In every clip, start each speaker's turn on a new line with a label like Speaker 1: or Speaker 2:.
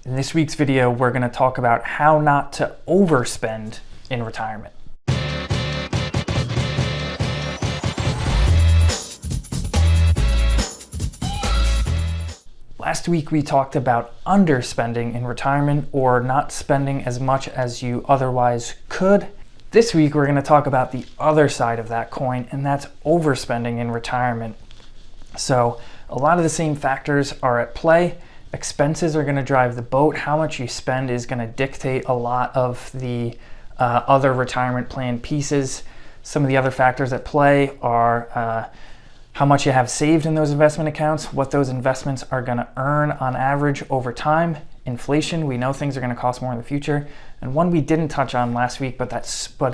Speaker 1: In this week's video, we're going to talk about how not to overspend in retirement. Last week, we talked about underspending in retirement, or not spending as much as you otherwise could. This week, we're going to talk about the other side of that coin, and that's overspending in retirement. So a lot of the same factors are at play. Expenses are going to drive the boat. How much you spend is going to dictate a lot of the other retirement plan pieces. Some of the other factors at play are how much you have saved in those investment accounts, what those investments are going to earn on average over time. Inflation, we know things are going to cost more in the future. And one we didn't touch on last week, but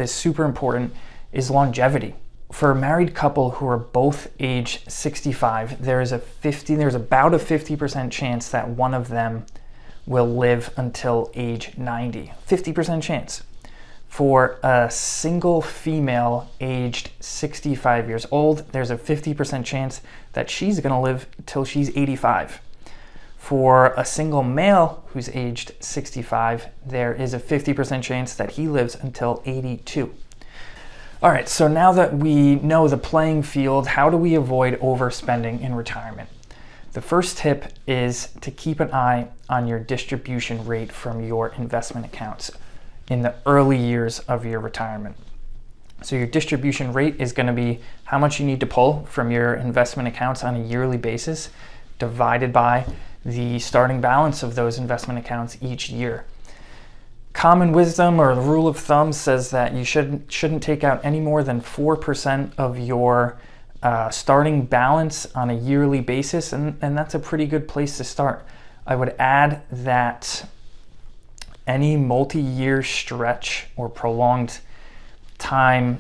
Speaker 1: is super important, is longevity. For a married couple who are both age 65, there's about a 50% chance that one of them will live until age 90. 50% chance. For a single female aged 65 years old, there's a 50% chance that she's going to live till she's 85. For a single male who's aged 65, there is a 50% chance that he lives until 82. All right, so now that we know the playing field, how do we avoid overspending in retirement? The first tip is to keep an eye on your distribution rate from your investment accounts in the early years of your retirement. So your distribution rate is going to be how much you need to pull from your investment accounts on a yearly basis, divided by the starting balance of those investment accounts each year. Common wisdom, or the rule of thumb, says that you shouldn't take out any more than 4% of your starting balance on a yearly basis, and that's a pretty good place to start. I would add that any multi-year stretch or prolonged time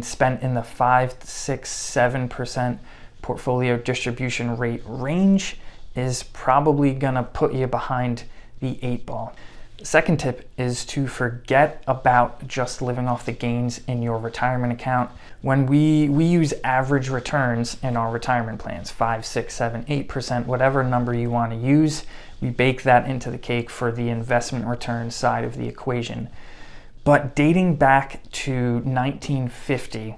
Speaker 1: spent in the 5, 6, 7% portfolio distribution rate range is probably gonna put you behind the 8 ball. The second tip is to forget about just living off the gains in your retirement account. When we use average returns in our retirement plans, 5, 6, 7, 8%, whatever number you want to use, we bake that into the cake for the investment return side of the equation. But dating back to 1950,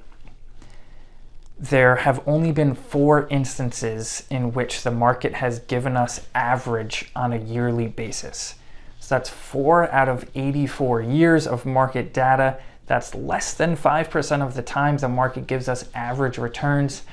Speaker 1: there have only been 4 instances in which the market has given us average on a yearly basis. So that's 4 out of 84 years of market data. That's less than 5% of the time the market gives us average returns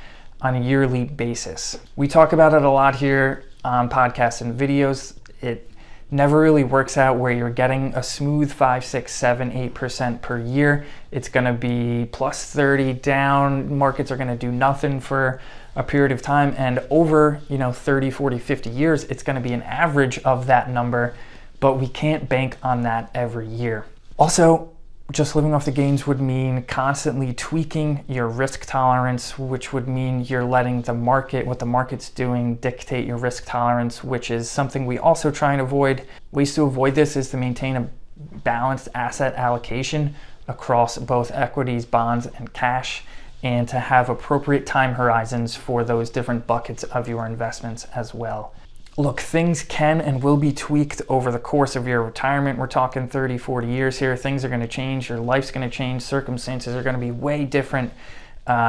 Speaker 1: on a yearly basis. We talk about it a lot here on podcasts and videos. It never really works out where you're getting a smooth 5, 6, 7, 8% per year. It's going to be plus 30 down. Markets are going to do nothing for a period of time. And over 30, 40, 50 years, it's going to be an average of that number. But we can't bank on that every year. Also, just living off the gains would mean constantly tweaking your risk tolerance, which would mean you're letting the market, what the market's doing, dictate your risk tolerance, which is something we also try and avoid. Ways to avoid this is to maintain a balanced asset allocation across both equities, bonds, and cash, and to have appropriate time horizons for those different buckets of your investments as well. Look, things can and will be tweaked over the course of your retirement. We're talking 30, 40 years here. Things are going to change. Your life's going to change. Circumstances are going to be way different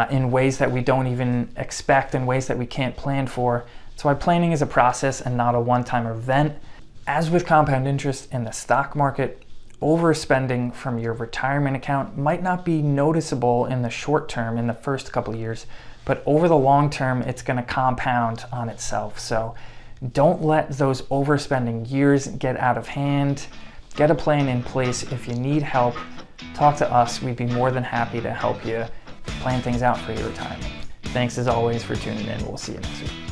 Speaker 1: in ways that we don't even expect, in ways that we can't plan for. That's why planning is a process and not a one-time event. As with compound interest in the stock market, overspending from your retirement account might not be noticeable in the short term, in the first couple of years, but over the long term, it's going to compound on itself. So don't let those overspending years get out of hand. Get a plan in place. If you need help, talk to us. We'd be more than happy to help you plan things out for your retirement. Thanks as always for tuning in. We'll see you next week.